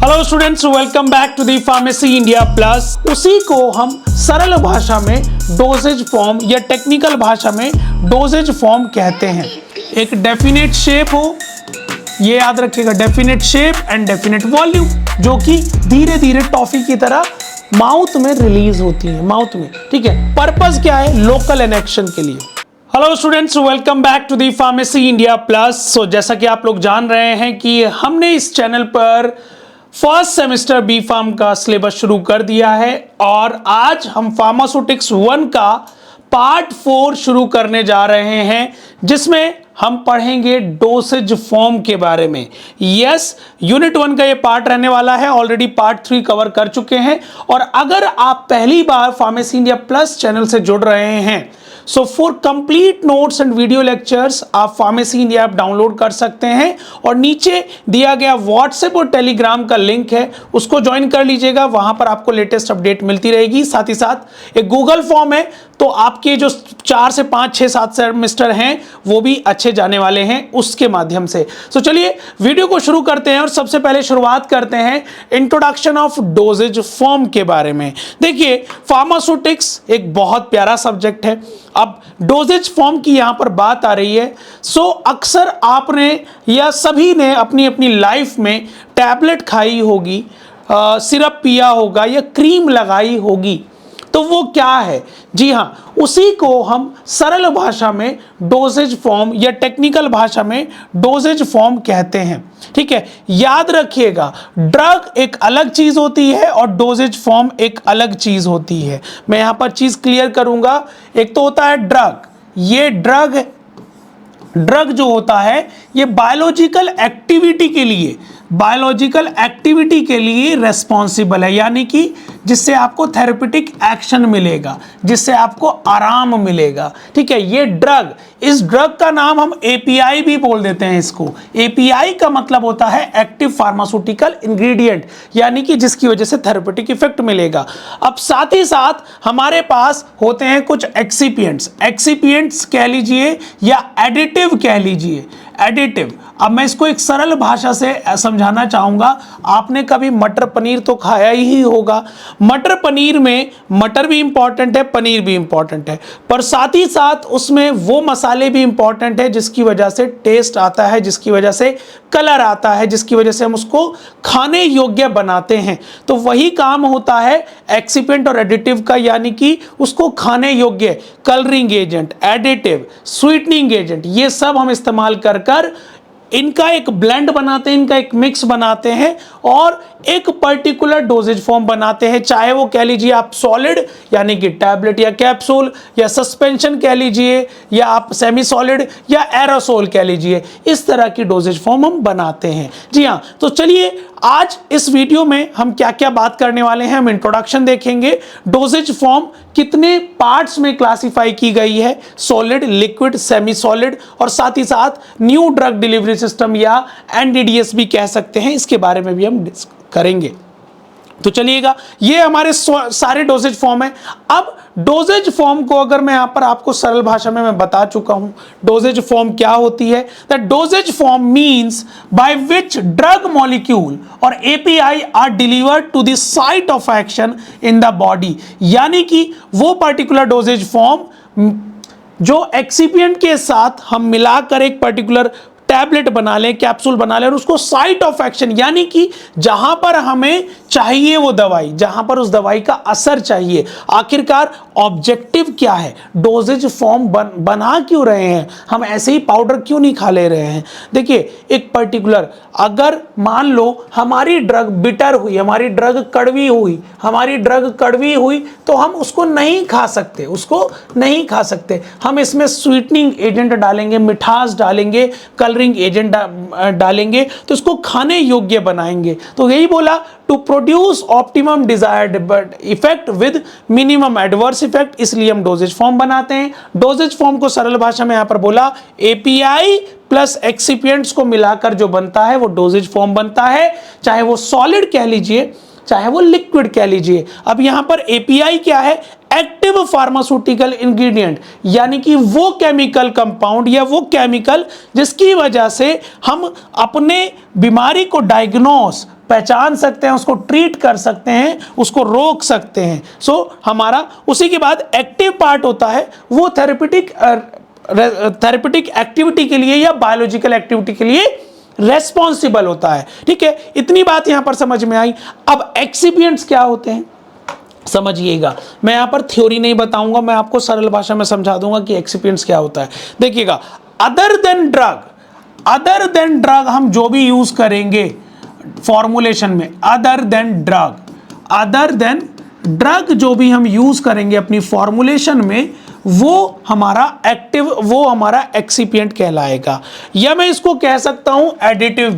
Hello students, welcome back to the pharmacy India plus. उसी को हम सरल भाषा में डोजेज फॉर्म या टेक्निकल भाषा में डोजेज फॉर्म कहते हैं। एक डेफिनेट शेप हो, ये याद रखिएगा, definite shape and definite volume, जो कि धीरे धीरे टॉफी की तरह माउथ में रिलीज होती है, माउथ में। ठीक है, पर्पस क्या है? लोकल इनेक्शन के लिए। Hello students, welcome back to the pharmacy India plus. So जैसा कि आप लोग जान रहे हैं कि हमने इस चैनल पर फर्स्ट सेमेस्टर बी फार्म का सिलेबस शुरू कर दिया है और आज हम फार्मास्यूटिक्स 1 का पार्ट 4 शुरू करने जा रहे हैं, जिसमें हम पढ़ेंगे डोसेज फॉर्म के बारे में। यस, यूनिट 1 का ये पार्ट रहने वाला है। ऑलरेडी पार्ट 3 कवर कर चुके हैं। और अगर आप पहली बार फार्मेसी इंडिया प्लस चैनल से जुड़ रहे हैं, so for complete notes and video lectures आप फार्मेसी इंडिया ऐप डाउनलोड कर सकते हैं और नीचे दिया गया व्हाट्सएप और टेलीग्राम का लिंक है, उसको ज्वाइन कर लीजिएगा। वहां पर आपको लेटेस्ट अपडेट मिलती रहेगी। साथ ही साथ एक गूगल फॉर्म है, तो आपके जो 4 से 5, 6, 7 सेमेस्टर हैं वो भी अच्छे जाने वाले हैं उसके माध्यम से। तो चलिए वीडियो को शुरू करते हैं और सबसे पहले शुरुआत करते हैं इंट्रोडक्शन ऑफ डोजेज फॉर्म के बारे में। देखिए, फार्मास्यूटिक्स एक बहुत प्यारा सब्जेक्ट है। अब डोजेज फॉर्म की यहां पर बात आ रही है। सो अक्सर आपने या सभी ने अपनी अपनी लाइफ में टैबलेट खाई होगी, सिरप पिया होगा या क्रीम लगाई होगी, तो वो क्या है? जी हाँ, उसी को हम सरल भाषा में डोजेज फॉर्म या टेक्निकल भाषा में डोजेज फॉर्म कहते हैं। ठीक है, याद रखिएगा, ड्रग एक अलग चीज होती है और डोजेज फॉर्म एक अलग चीज होती है। मैं यहां पर चीज क्लियर करूंगा। एक तो होता है ड्रग, ये ड्रग जो होता है ये बायोलॉजिकल एक्टिविटी के लिए रेस्पॉन्सिबल है, यानी कि जिससे आपको थेरेप्यूटिक एक्शन मिलेगा, जिससे आपको आराम मिलेगा। ठीक है, ये ड्रग, इस ड्रग का नाम हम एपीआई भी बोल देते हैं। इसको एपीआई का मतलब होता है एक्टिव फार्मास्यूटिकल इंग्रेडिएंट, यानी कि जिसकी वजह से थेरेप्यूटिक इफेक्ट मिलेगा। अब साथ ही साथ हमारे पास होते हैं कुछ एक्सिपिएंट्स कह लीजिए या एडिटिव कह लीजिए, एडिटिव। अब मैं इसको एक सरल भाषा से समझाना चाहूंगा। आपने कभी मटर पनीर तो खाया ही होगा। मटर पनीर में मटर भी इंपॉर्टेंट है, पनीर भी इंपॉर्टेंट है, पर साथ ही साथ उसमें वो मसाले भी इंपॉर्टेंट है जिसकी वजह से टेस्ट आता है, जिसकी वजह से कलर आता है, जिसकी वजह से हम उसको खाने योग्य बनाते हैं। तो वही काम होता है एक्सिपिएंट और एडिटिव का, यानी कि उसको खाने योग्य colouring agent, additive, sweetening agent, ये सब हम इस्तेमाल कर इनका एक ब्लेंड बनाते हैं, इनका एक मिक्स बनाते हैं और एक पर्टिकुलर डोजेज फॉर्म बनाते हैं। चाहे वो कह लीजिए आप सॉलिड यानी कि टैबलेट या कैप्सूल, या सस्पेंशन कह लीजिए, या आप सेमी सॉलिड या एरोसोल कह लीजिए, इस तरह की डोजेज फॉर्म हम बनाते हैं। जी हाँ, तो चलिए आज इस वीडियो में हम क्या क्या बात करने वाले हैं। हम इंट्रोडक्शन देखेंगे, डोजेज फॉर्म कितने पार्ट्स में क्लासिफाई की गई है, सॉलिड, लिक्विड, सेमी सॉलिड, और साथ ही साथ न्यू ड्रग डिलीवरी सिस्टम या एनडीडीएस भी कह सकते हैं, इसके बारे में भी हम करेंगे। तो चलिएगा, ये हमारे सारे डोजेज फॉर्म है। अब डोजेज फॉर्म को अगर मैं यहां पर आपको सरल भाषा में मैं बता चुका हूं, डोजेज फॉर्म क्या होती है। The dosage form means by which drug molecule और API are delivered to the site of action in the body, यानी कि वो पर्टिकुलर डोजेज फॉर्म जो एक्सिपिएंट के साथ हम मिलाकर एक पर्टिकुलर टैबलेट बना लें, कैप्सूल बना लें, और उसको साइट ऑफ एक्शन, यानी कि जहां पर हमें चाहिए वो दवाई, जहां पर उस दवाई का असर चाहिए। आखिरकार ऑब्जेक्टिव क्या है? डोजेज फॉर्म बना क्यों रहे हैं हम? ऐसे ही पाउडर क्यों नहीं खा ले रहे हैं? देखिए, एक पर्टिकुलर, अगर मान लो हमारी ड्रग बिटर हुई, हमारी ड्रग कड़वी हुई, तो हम उसको नहीं खा सकते, हम इसमें स्वीटनिंग एजेंट डालेंगे, मिठास डालेंगे, कलरिंग एजेंट डालेंगे, तो इसको खाने योग्य बनाएंगे। तो यही बोला, to produce optimum desired effect with minimum adverse effect, इसलिए हम डोजेज फॉर्म बनाते हैं। डोजेज फॉर्म को सरल भाषा में यहां पर बोला, एपीआई प्लस एक्सिपिएंट्स को मिलाकर जो बनता है वो डोजेज फॉर्म बनता है। चाहे वो सॉलिड कह लीजिए, चाहे वो लिक्विड लिक्विड कह लीजिए। अब यहां पर एपीआई क्या है? एक्टिव फार्मास्यूटिकल इंग्रेडिएंट, यानी कि वो केमिकल कंपाउंड या वो केमिकल जिसकी वजह से हम अपने बीमारी को डायग्नोस पहचान सकते हैं, उसको ट्रीट कर सकते हैं, उसको रोक सकते हैं। सो हमारा उसी के बाद एक्टिव पार्ट होता है वो थेरेपेटिक एक्टिविटी के लिए या बायोलॉजिकल एक्टिविटी के लिए रेस्पॉन्सिबल होता है। ठीक है, इतनी बात यहां पर समझ में आई। अब एक्सिपिएंट्स क्या होते हैं समझिएगा। मैं यहां पर थ्योरी नहीं बताऊंगा, मैं आपको सरल भाषा में समझा दूंगा कि एक्सिपिएंट्स क्या होता है। देखिएगा, अदर देन ड्रग हम जो भी यूज करेंगे फॉर्मुलेशन में, अदर देन ड्रग जो भी हम यूज करेंगे अपनी फॉर्मुलेशन में, वो हमारा एक्सिपिएंट कहलाएगा। या मैं इसको कह सकता हूं एडिटिव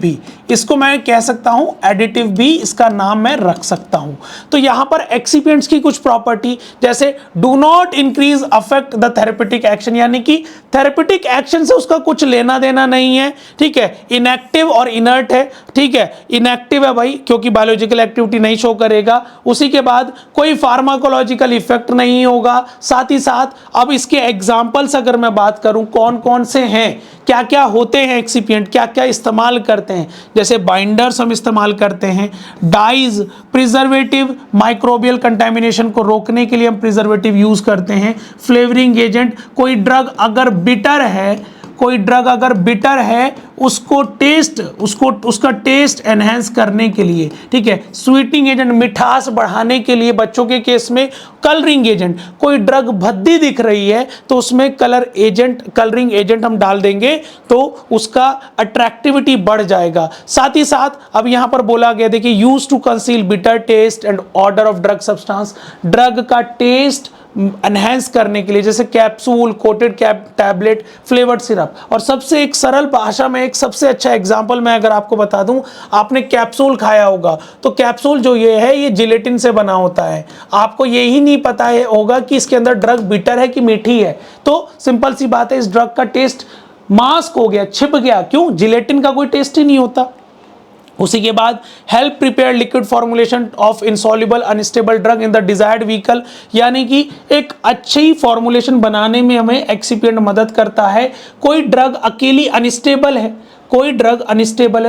भी, इसका नाम मैं रख सकता हूं। तो यहां पर एक्सिपिएंट्स की कुछ प्रॉपर्टी, जैसे do not increase affect the therapeutic action, यानी कि थेरेपेटिक एक्शन से उसका कुछ लेना देना नहीं है। ठीक है, इनएक्टिव और इनर्ट है। ठीक है, इनएक्टिव है भाई क्योंकि बायोलॉजिकल एक्टिविटी नहीं शो करेगा। उसी के बाद कोई फार्माकोलॉजिकल इफेक्ट नहीं होगा। साथ ही साथ अब इसके एग्जाम्पल्स अगर मैं बात करूं कौन कौन से हैं, क्या क्या होते हैं एक्सिपिएंट, क्या क्या इस्तेमाल करते हैं, जैसे बाइंडर्स हम इस्तेमाल करते हैं, डाइज, प्रिजर्वेटिव, माइक्रोबियल कंटामिनेशन को रोकने के लिए हम प्रिजर्वेटिव यूज करते हैं, फ्लेवरिंग एजेंट, कोई ड्रग अगर बिटर है उसका टेस्ट एनहेंस करने के लिए। ठीक है, स्वीटनिंग एजेंट, मिठास बढ़ाने के लिए। बच्चों के केस में कलरिंग एजेंट, कोई ड्रग भद्दी दिख रही है तो उसमें कलरिंग एजेंट हम डाल देंगे तो उसका अट्रैक्टिविटी बढ़ जाएगा। साथ ही साथ अब यहां पर बोला गया, देखिए, use to conceal bitter taste and odour of drug substance, drug का टेस्ट एनहेंस करने के लिए, जैसे capsule, coated tablet, flavoured syrup. और सबसे एक सरल भाषा में एक सबसे अच्छा एग्जांपल मैं अगर आपको बता दूं, आपने कैप्सूल खाया होगा तो कैप्सूल जो ये जिलेटिन से बना होता है। आपको यही नहीं पता होगा कि इसके अंदर ड्रग बिटर है कि मीठी है। तो सिंपल सी बात है, इस ड्रग का टेस्ट मास्क हो गया, छिप गया। क्यों? जिलेटिन का कोई टेस्ट ही नहीं होता। उसी के बाद help prepare liquid formulation of insoluble unstable drug in the desired vehicle, यानी कि एक अच्छी फॉर्मुलेशन बनाने में हमें एक्सिपिएंट मदद करता है। कोई ड्रग अकेली अनस्टेबल है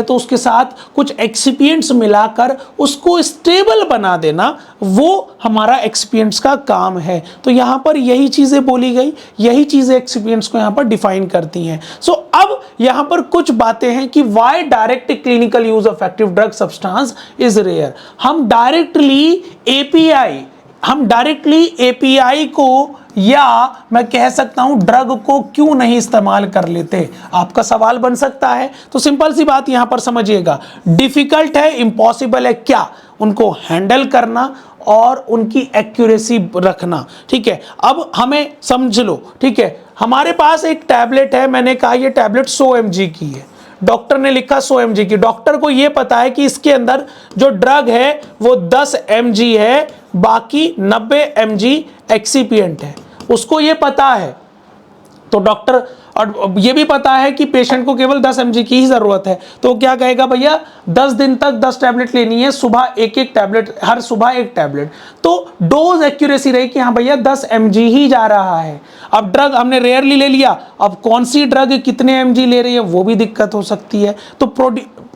तो उसके साथ कुछ एक्सिपिएंट्स मिलाकर उसको स्टेबल बना देना, वो हमारा एक्सिपिएंट्स का काम है। तो यहां पर यही चीजें बोली गई, यही चीजें एक्सिपिएंट्स को यहां पर डिफाइन करती हैं। सो अब यहां पर कुछ बातें हैं कि why direct clinical use of active drug substance is rare. हम डायरेक्टली एपीआई को या मैं कह सकता हूं ड्रग को क्यों नहीं इस्तेमाल कर लेते, आपका सवाल बन सकता है। तो सिंपल सी बात यहां पर समझिएगा, डिफिकल्ट है, इम्पॉसिबल है क्या उनको हैंडल करना और उनकी एक्यूरेसी रखना। ठीक है, अब हमें समझ लो। ठीक है, हमारे पास एक टैबलेट है, मैंने कहा ये टैबलेट 100 mg की है, डॉक्टर ने लिखा 100 mg की। डॉक्टर को यह पता है कि इसके अंदर जो ड्रग है वो 10 mg है, बाकी 90 mg एक्सिपिएंट है, उसको ये पता है। तो डॉक्टर, और ये भी पता है कि पेशेंट को केवल 10 mg की ही जरूरत है, तो क्या कहेगा, भैया 10 दिन तक 10 टैबलेट लेनी है, सुबह एक टैबलेट, हर सुबह एक टैबलेट। तो डोज एक्यूरेसी रही कि हाँ भैया 10 mg ही जा रहा है। अब ड्रग हमने रेयरली ले लिया, अब कौन सी ड्रग कितने mg ले रही है वो भी दिक्कत हो सकती है। तो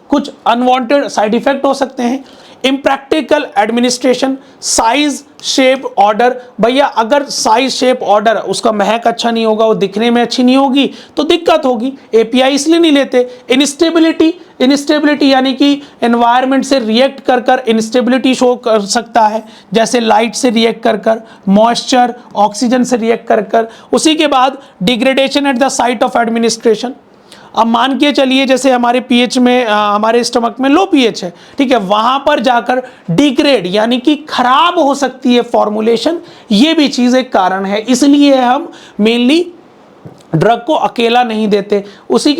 कुछ अनवांटेड साइड इफेक्ट हो सकते हैं। Impractical administration, size shape order, भैया अगर साइज शेप ऑर्डर उसका महक अच्छा नहीं होगा, वो दिखने में अच्छी नहीं होगी तो दिक्कत होगी, एपीआई इसलिए नहीं लेते। इनस्टेबिलिटी यानी कि एनवायरनमेंट से रिएक्ट कर इनस्टेबिलिटी शो कर सकता है, जैसे लाइट से रिएक्ट कर, मॉइस्चर, ऑक्सीजन से रिएक्ट कर। उसी के बाद degradation at the site of administration. अब मान के चलिए जैसे हमारे पीएच में, हमारे स्टमक में लो पीएच है, ठीक है, वहां पर जाकर डिग्रेड यानी कि खराब हो सकती है फॉर्मुलेशन, ये भी चीज एक कारण है। इसलिए हम मेनली ड्रग को अकेला नहीं देते। इसी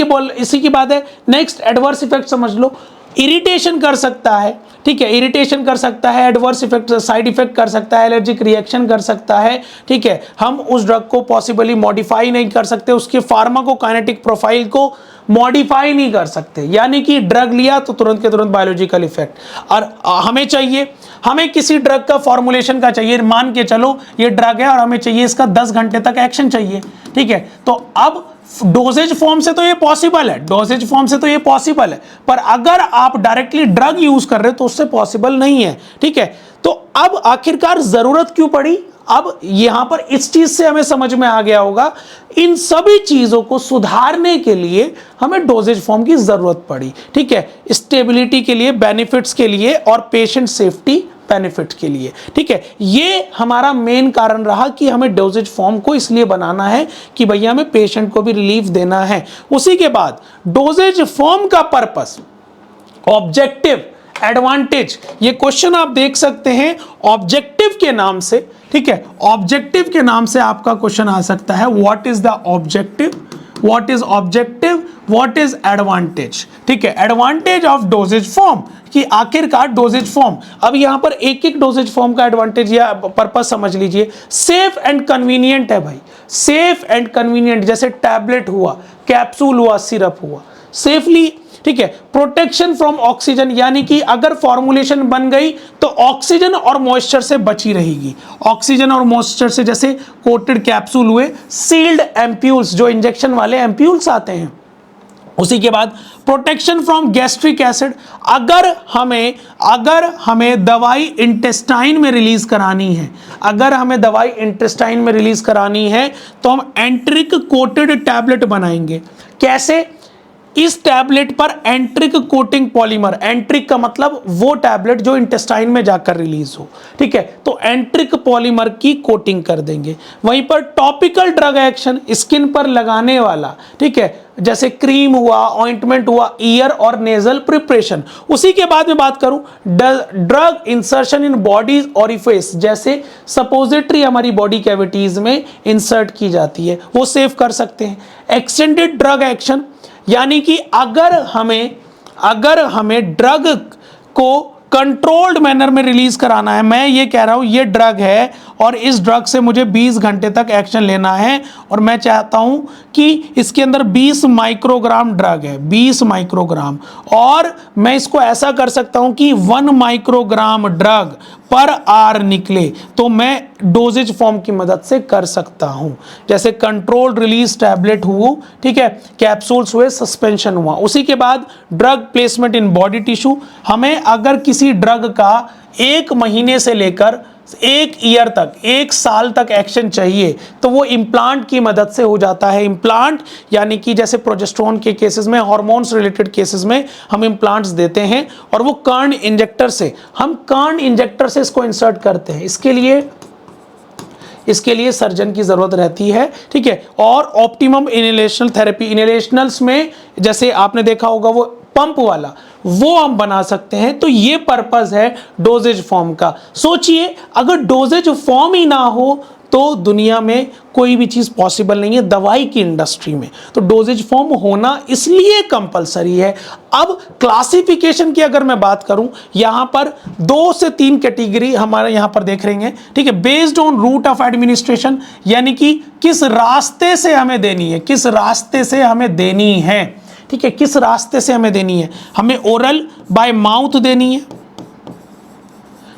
की बात है। नेक्स्ट एडवर्स इफेक्ट समझ लो, इरिटेशन कर सकता है, ठीक है, इरिटेशन कर सकता है, एडवर्स इफेक्ट, साइड इफेक्ट कर सकता है, एलर्जिक रिएक्शन कर सकता है। ठीक है, हम उस ड्रग को पॉसिबली मॉडिफाई नहीं कर सकते, उसके फार्माकोकाइनेटिक प्रोफाइल को मॉडिफाई नहीं कर सकते, यानी कि ड्रग लिया तो तुरंत के तुरंत बायोलॉजिकल इफेक्ट। और हमें चाहिए, हमें किसी ड्रग का फॉर्मुलेशन का चाहिए, मान के चलो ये ड्रग है और हमें चाहिए इसका 10 घंटे तक एक्शन चाहिए। ठीक है, तो अब डोजेज फॉर्म से तो ये पॉसिबल है, डोजेज फॉर्म से तो ये पॉसिबल है, पर अगर आप डायरेक्टली ड्रग यूज कर रहे हो तो उससे पॉसिबल नहीं है। ठीक है, तो अब आखिरकार जरूरत क्यों पड़ी? अब यहां पर इस चीज से हमें समझ में आ गया होगा, इन सभी चीजों को सुधारने के लिए हमें डोजेज फॉर्म की जरूरत पड़ी। ठीक है, स्टेबिलिटी के लिए, बेनिफिट्स के लिए और पेशेंट सेफ्टी बेनिफिट के लिए। ठीक है, ये हमारा मेन कारण रहा कि हमें डोजेज फॉर्म को इसलिए बनाना है कि भैया हमें पेशेंट को भी रिलीफ देना है। उसी के बाद डोजेज फॉर्म का पर्पस, ऑब्जेक्टिव, एडवांटेज, ये क्वेश्चन आप देख सकते हैं ऑब्जेक्टिव के नाम से। ठीक है, ऑब्जेक्टिव के नाम से आपका क्वेश्चन आ सकता है, what is the objective, what is objective, what is advantage. ठीक है, एडवांटेज ऑफ डोजेज फॉर्म, कि आखिरकार डोजेज फॉर्म, अब यहां पर एक एक डोजेज फॉर्म का एडवांटेज या पर्पस समझ लीजिए। सेफ एंड कन्वीनियंट है भाई, सेफ एंड कन्वीनियंट, जैसे टैबलेट हुआ, कैप्सूल हुआ, सिरप हुआ, सेफली। ठीक है, प्रोटेक्शन फ्रॉम ऑक्सीजन, यानी कि अगर फॉर्मुलेशन बन गई तो ऑक्सीजन और मॉइस्चर से बची रहेगी, ऑक्सीजन और मॉइस्चर से, जैसे कोटेड कैप्सूल हुए, सील्ड एम्प्यूल्स, जो इंजेक्शन वाले एम्प्यूल्स आते हैं। उसी के बाद प्रोटेक्शन फ्रॉम गैस्ट्रिक एसिड, अगर हमें दवाई इंटेस्टाइन में रिलीज करानी है, अगर हमें दवाई इंटेस्टाइन में रिलीज करानी है तो हम एंट्रिक कोटेड टैबलेट बनाएंगे। कैसे? इस टैबलेट पर एंट्रिक कोटिंग पॉलीमर, एंट्रिक का मतलब वो टैबलेट जो इंटेस्टाइन में जाकर रिलीज हो। ठीक है, तो एंट्रिक पॉलीमर की कोटिंग कर देंगे। वहीं पर टॉपिकल ड्रग एक्शन, स्किन पर लगाने वाला, ठीक है, जैसे क्रीम हुआ, ऑइंटमेंट हुआ, ईयर और नेजल प्रिपरेशन। उसी के बाद में बात करूं, drug insertion in body orifice, जैसे सपोजिटरी हमारी बॉडी कैविटीज में इंसर्ट की जाती है, वो सेव कर सकते हैं। एक्सटेंडेड ड्रग एक्शन, यानी कि अगर हमें ड्रग को कंट्रोल्ड मैनर में रिलीज कराना है, मैं ये कह रहा हूं ये ड्रग है और इस ड्रग से मुझे 20 घंटे तक एक्शन लेना है और मैं चाहता हूं कि इसके अंदर 20 माइक्रोग्राम ड्रग है, 20 माइक्रोग्राम, और मैं इसको ऐसा कर सकता हूं कि 1 माइक्रोग्राम ड्रग पर आवर निकले, तो मैं डोजेज फॉर्म की मदद से कर सकता हूं। जैसे कंट्रोल्ड रिलीज टैबलेट हुआ, ठीक है, कैप्सूल्स हुए, सस्पेंशन हुआ। उसी के बाद drug placement in body tissue, हमें अगर किसी ड्रग का 1 महीने से लेकर 1 ईयर तक, 1 साल तक एक्शन चाहिए तो वो इम्प्लांट की मदद से हो जाता है। इम्प्लांट यानी कि जैसे प्रोजेस्टेरोन के केसेस में, हार्मोन्स रिलेटेड केसेस में हम इम्प्लांट्स देते हैं और वो कर्ण इंजेक्टर से, हम कर्ण इंजेक्टर से इसको इंसर्ट करते हैं। इसके लिए सर्जन की जरूरत रहती है। ठीक है, और ऑप्टिमम इनहेलेशनल थेरेपी, इनहेलेशनल्स में जैसे आपने देखा होगा वो पंप वाला, वो हम बना सकते हैं। तो ये पर्पस है डोजेज फॉर्म का। सोचिए अगर डोजेज फॉर्म ही ना हो तो दुनिया में कोई भी चीज पॉसिबल नहीं है, दवाई की इंडस्ट्री में तो डोजेज फॉर्म होना इसलिए कंपलसरी है। अब क्लासिफिकेशन की अगर मैं बात करूं, यहां पर 2 से 3 कैटेगरी हमारे यहां पर देख रहे हैं। ठीक है, based on route of administration, यानी कि किस रास्ते से हमें देनी है, किस रास्ते से हमें देनी है। ठीक है, किस रास्ते से हमें देनी है, हमें ओरल बाय माउथ देनी है,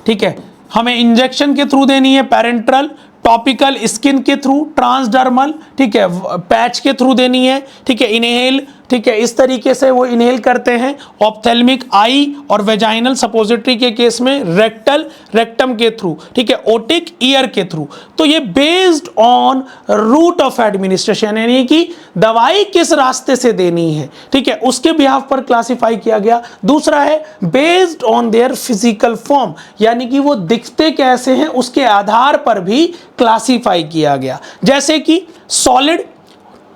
ठीक है, हमें इंजेक्शन के थ्रू देनी है, पैरेंट्रल, टॉपिकल स्किन के थ्रू, ट्रांसडर्मल, ठीक है, पैच के थ्रू देनी है, ठीक है, इनहेल, ठीक है, इस तरीके से वो इनहेल करते हैं। ऑप्थेल्मिक आई और वेजाइनल सपोजिटरी के केस में रेक्टल, रेक्टम के थ्रू, ठीक है, ओटिक ईयर के थ्रू। तो ये based on route of administration, यानी कि दवाई किस रास्ते से देनी है, ठीक है, उसके बिहाफ पर क्लासिफाई किया गया। दूसरा है based on their physical form, यानी कि वो दिखते कैसे हैं उसके आधार पर भी क्लासिफाई किया गया, जैसे कि सॉलिड,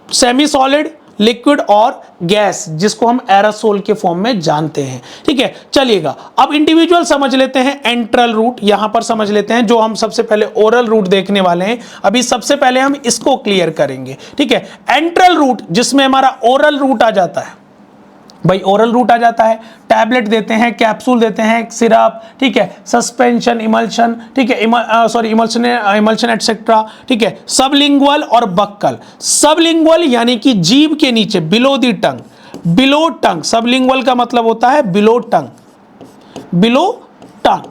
सेमी सॉलिड, लिक्विड और गैस, जिसको हम एरोसोल के फॉर्म में जानते हैं। ठीक है, चलिएगा अब इंडिविजुअल समझ लेते हैं। एंट्रल रूट यहां पर समझ लेते हैं, जो हम सबसे पहले ओरल रूट देखने वाले हैं। अभी सबसे पहले हम इसको क्लियर करेंगे। ठीक है, एंट्रल रूट जिसमें हमारा ओरल रूट आ जाता है, भाई ओरल रूट आ जाता है, टैबलेट देते हैं, कैप्सूल देते हैं, सिरप, ठीक है, सस्पेंशन, इमल्शन, ठीक है, इमल्शन एटसेट्रा, ठीक है। सबलिंगुअल और बक्कल। सबलिंगुअल यानी कि जीभ के नीचे, below the tongue, below tongue. Sublingual का मतलब होता है बिलो टंग, बिलो टंग।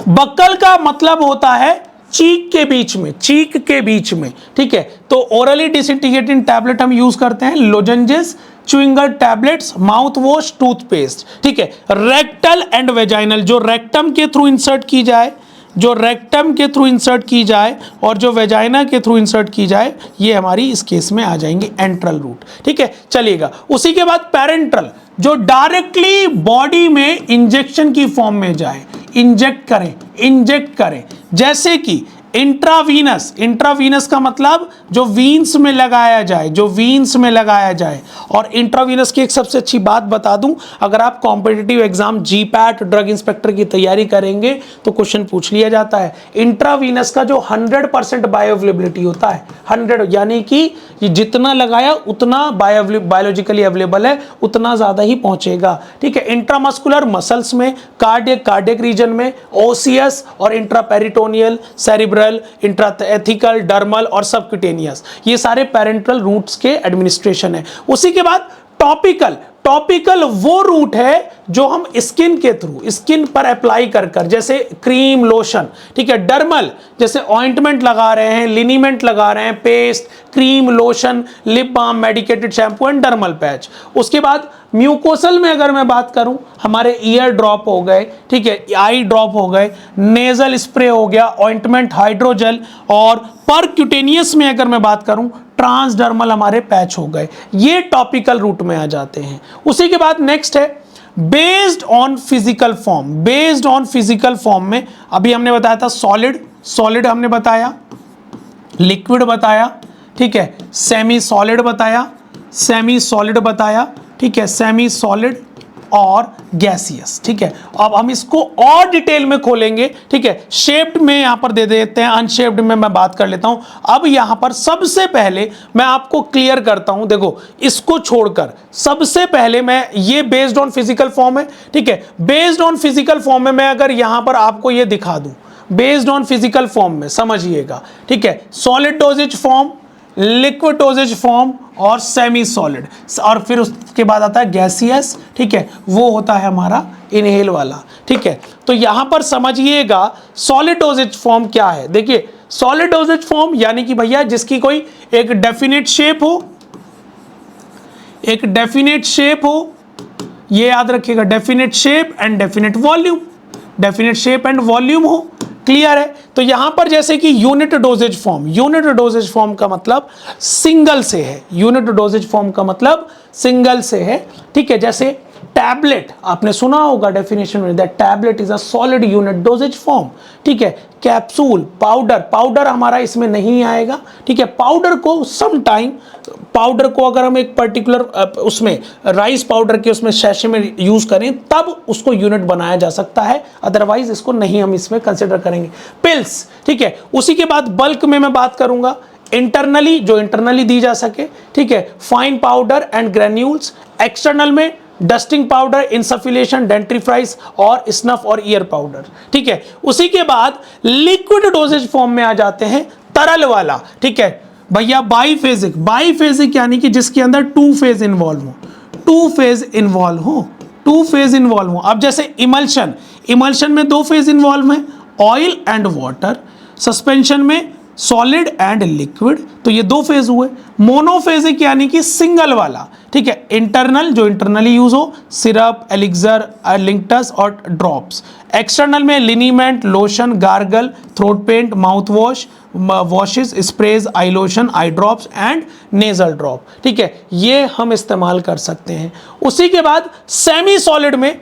बक्कल का मतलब होता है चीक के बीच में, चीक के बीच में, ठीक है। तो ओरली डिसइंटीग्रेटिंग टैबलेट हम यूज करते हैं, lozenges, chewing tablets, mouth wash, toothpaste, ठीक है। रेक्टल एंड वेजाइनल, जो रेक्टम के थ्रू इंसर्ट की जाए, जो रेक्टम के थ्रू इंसर्ट की जाए और जो वेजाइना के थ्रू इंसर्ट की जाए, ये हमारी इस केस में आ जाएंगे एंट्रल रूट, ठीक है। चलिएगा, उसी के बाद पैरेंट्रल, जो डायरेक्टली बॉडी में इंजेक्शन की फॉर्म में जाए, इंजेक्ट करें, इंजेक्ट करें, जैसे कि इंट्रावीनस। इंट्रावीनस का मतलब जो वीन्स में लगाया जाए, जो वीन्स में लगाया जाए। और इंट्रावीनस की एक सबसे अच्छी बात बता दूं, अगर आप competitive exam GPAT drug inspector की तैयारी करेंगे तो क्वेश्चन पूछ लिया जाता है। इंट्रावीनस का जो 100% बायोअवेलेबिलिटी होता है, 100 यानी कि ये जितना लगाया उतना बायोलॉजिकली अवेलेबल है, उतना ज्यादा ही पहुंचेगा, ठीक है। इंट्रामस्कुलर मसल्स में, कार्डियक रीजन में, ओसियस और इंट्रापेरिटोनियल, सेरिब्रल, इंट्राएथिकल, डर्मल और सबक्यूटेनियस, ये सारे पेरेंट्रल रूट्स के एडमिनिस्ट्रेशन है। उसी के बाद टॉपिकल। टॉपिकल वो रूट है जो हम स्किन के थ्रू, स्किन पर अप्लाई कर कर, जैसे क्रीम, लोशन, ठीक है। डर्मल जैसे ऑइंटमेंट लगा रहे हैं, लिनीमेंट लगा रहे हैं, paste, cream, lotion, lip balm, medicated shampoo and dermal patch. उसके बाद म्यूकोसल में अगर मैं बात करूं, हमारे ईयर ड्रॉप हो गए, ठीक है, आई ड्रॉप हो गए, नेजल स्प्रे हो गया, ऑइंटमेंट, हाइड्रोजेल। और परक्यूटेनियस में अगर मैं बात करूं, ट्रांसडर्मल हमारे पैच हो गए, ये टॉपिकल रूट में आ जाते हैं। उसी के बाद नेक्स्ट है based on physical form. Based on physical form में अभी हमने बताया था सॉलिड, सॉलिड हमने बताया, लिक्विड बताया, ठीक है, सेमी सॉलिड बताया, सेमी सॉलिड बताया, ठीक है, सेमी सॉलिड और गैसियस, ठीक है। अब हम इसको और डिटेल में खोलेंगे, ठीक है। शेप्ड में यहां पर दे देते हैं, अनशेप्ड में मैं बात कर लेता हूं। अब यहां पर सबसे पहले मैं आपको क्लियर करता हूं, देखो इसको छोड़कर सबसे पहले मैं, ये बेस्ड ऑन फिजिकल फॉर्म है, ठीक है। बेस्ड ऑन फिजिकल फॉर्म में मैं अगर यहां पर आपको ये दिखा दूं, बेस्ड ऑन फिजिकल फॉर्म में समझिएगा, ठीक है, solid doses form, liquid doses form और सेमी सॉलिड, और फिर उसके बाद आता है गैसियस, ठीक है, वो होता है हमारा इनहेल वाला, ठीक है। तो यहां पर समझिएगा सॉलिड डोजेज फॉर्म क्या है। देखिए सॉलिड डोजेज फॉर्म यानी कि भैया जिसकी कोई एक डेफिनेट शेप हो, एक डेफिनेट शेप हो, ये याद रखिएगा, definite shape and definite volume, definite shape and volume हो, क्लियर है। तो यहां पर जैसे कि unit doses form, unit doses form का मतलब सिंगल से है, यूनिट डोजेज फॉर्म का मतलब सिंगल से है, ठीक है। जैसे टैबलेट आपने सुना होगा डेफिनेशन में, that tablet is a solid unit doses form, ठीक है। कैप्सूल, पाउडर, पाउडर हमारा इसमें नहीं आएगा, ठीक है। पाउडर को सम टाइम, पाउडर को अगर हम एक पर्टिकुलर उसमें राइस पाउडर के उसमें सैशे में यूज करें तब उसको यूनिट बनाया जा सकता है, अदरवाइज इसको नहीं हम इसमें कंसिडर करेंगे। पिल्स, ठीक है। उसी के बाद बल्क में मैं बात करूंगा इंटरनली, जो इंटरनली दी जा सके, ठीक है, fine powder and granules. External में डस्टिंग पाउडर, इंसफिलेशन, डेंट्रीफ्राइज और स्नफ और ईयर पाउडर, ठीक है। उसी के बाद लिक्विड डोजेज फॉर्म में आ जाते हैं, तरल वाला, ठीक है भैया, बाईफेजिक। बाईफेजिक यानी कि जिसके अंदर टू फेज इन्वॉल्व हो, टू फेज इन्वॉल्व हो, टू फेज इन्वॉल्व हो। अब जैसे इमल्शन, इमल्शन में दो फेज इन्वॉल्व है, ऑयल एंड वाटर। सस्पेंशन में सॉलिड एंड लिक्विड, तो ये दो फेज हुए। मोनोफेजिक यानी कि सिंगल वाला, ठीक है, इंटरनल, जो इंटरनली यूज हो, सिरप, एलिक्सर, लिंक्टस और ड्रॉप्स। एक्सटर्नल में liniment, lotion, gargle, throat paint, mouth wash, washes, sprays, eye lotion, eye drops and nasal drop, ठीक है, ये हम इस्तेमाल कर सकते हैं। उसी के बाद सेमी सॉलिड में,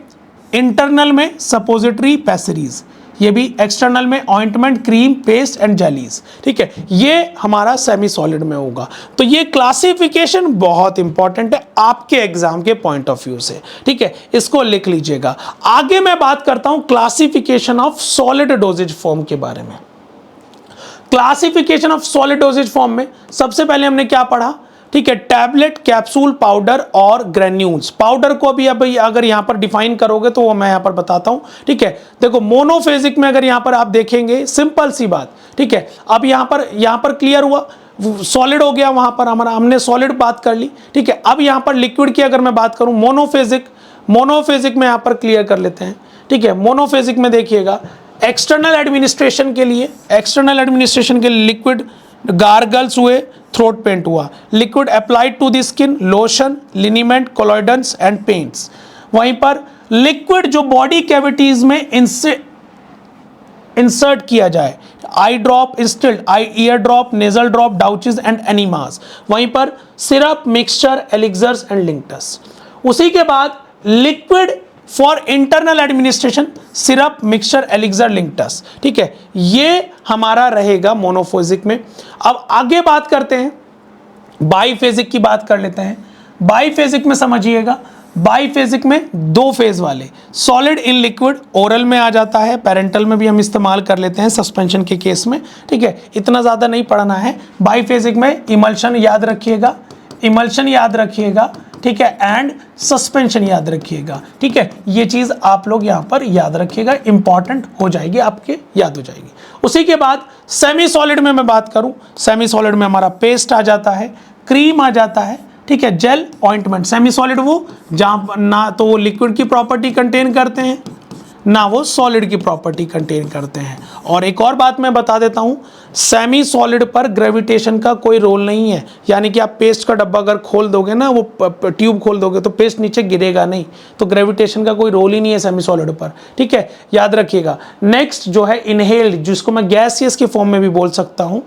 इंटरनल में सपोजिटरी, पैसरीज, ये भी एक्सटर्नल में ointment, cream, paste and jellies, ठीक है, ये हमारा सेमी सॉलिड में होगा। तो ये क्लासिफिकेशन बहुत इंपॉर्टेंट है आपके एग्जाम के पॉइंट ऑफ व्यू से, ठीक है, इसको लिख लीजिएगा। आगे मैं बात करता हूं classification of solid doses form के बारे में। Classification of solid doses form में सबसे पहले हमने क्या पढ़ा, ठीक है, टैबलेट, कैप्सूल, पाउडर और ग्रेन्यूल्स। पाउडर को भी अब अगर यहां पर डिफाइन करोगे तो वो मैं यहां पर बताता हूं। ठीक है, देखो मोनोफेजिक में अगर यहां पर आप देखेंगे, सिंपल सी बात। ठीक है, अब यहां पर क्लियर हुआ, सॉलिड हो गया, वहां पर हमने सॉलिड बात कर ली। ठीक है, अब यहां पर लिक्विड की अगर मैं बात करूं, मोनोफेजिक में यहां पर क्लियर कर लेते हैं। ठीक है, मोनोफेजिक में देखिएगा, एक्सटर्नल एडमिनिस्ट्रेशन के लिए लिक्विड गार्गल्स हुए, थ्रोट पेंट हुआ, liquid applied to the skin, lotion, liniment, collodions and paints. वहीं पर लिक्विड जो बॉडी कैविटीज में इंसर्ट किया जाए, eye drop, instilled, ear drop, nasal drop, douches and enemas. वहीं पर syrup, mixture, elixirs and linctus. उसी के बाद liquid for internal administration, syrup, mixture, elixir, linctus. ठीक है, ये हमारा रहेगा मोनोफेजिक में। अब आगे बात करते हैं, बाईफेजिक की बात कर लेते हैं। बाईफेजिक में समझिएगा, बाईफेजिक में दो फेज वाले, सॉलिड इन लिक्विड, ओरल में आ जाता है, पेरेंटल में भी हम इस्तेमाल कर लेते हैं सस्पेंशन के केस में। ठीक है, इतना ज़्यादा नहीं पढ़ना है। बाईफेजिक में इमल्शन याद रखिएगा, ठीक है, एंड सस्पेंशन याद रखिएगा। ठीक है, ये चीज़ आप लोग यहाँ पर याद रखिएगा, इंपॉर्टेंट हो जाएगी, आपके याद हो जाएगी। उसी के बाद सेमी सॉलिड में मैं बात करूँ, सेमी सॉलिड में हमारा पेस्ट आ जाता है, क्रीम आ जाता है, ठीक है, जेल, ऑइंटमेंट। सेमी सॉलिड वो जहाँ ना तो वो लिक्विड की प्रॉपर्टी कंटेन करते हैं, ना वो सॉलिड की प्रॉपर्टी कंटेन करते हैं। और एक और बात मैं बता देता हूँ, सेमी सॉलिड पर ग्रेविटेशन का कोई रोल नहीं है। यानी कि आप पेस्ट का डब्बा अगर खोल दोगे ना, वो ट्यूब खोल दोगे तो पेस्ट नीचे गिरेगा नहीं, तो ग्रेविटेशन का कोई रोल ही नहीं है सेमी सॉलिड पर। ठीक है, याद रखिएगा। नेक्स्ट जो है इनहेल्ड, जिसको मैं गैसियस के फॉर्म में भी बोल सकता हूँ,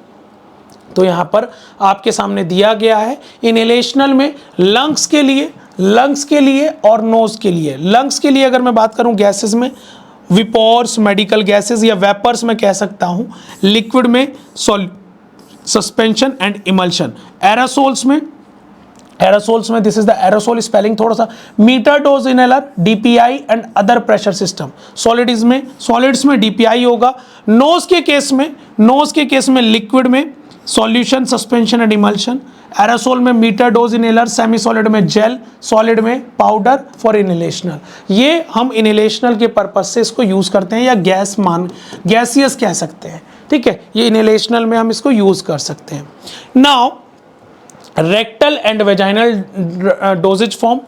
तो यहाँ पर आपके सामने दिया गया है। इनहेलेशनल में लंग्स के लिए और नोज के लिए। लंग्स के लिए अगर मैं बात करूं गैसेस में, विपोर्स, मेडिकल गैसेस या वेपर्स में कह सकता हूं। लिक्विड में सस्पेंशन एंड इमल्शन। एरोसोल्स में this is the aerosol spelling थोड़ा सा, meter dose inhaler, DPI and other pressure system. Solids में डीपीआई होगा। नोज के केस में लिक्विड में solution, suspension and emulsion. Aerosol में meter dose inhaler, semi solid में जेल, सॉलिड में पाउडर फॉर इनहेलेशनल। ये हम इनहेलेशनल के पर्पज से इसको यूज करते हैं, या गैसियस कह सकते हैं। ठीक है, ये इनहेलेशनल में हम इसको यूज कर सकते हैं। Now rectal and vaginal doses form.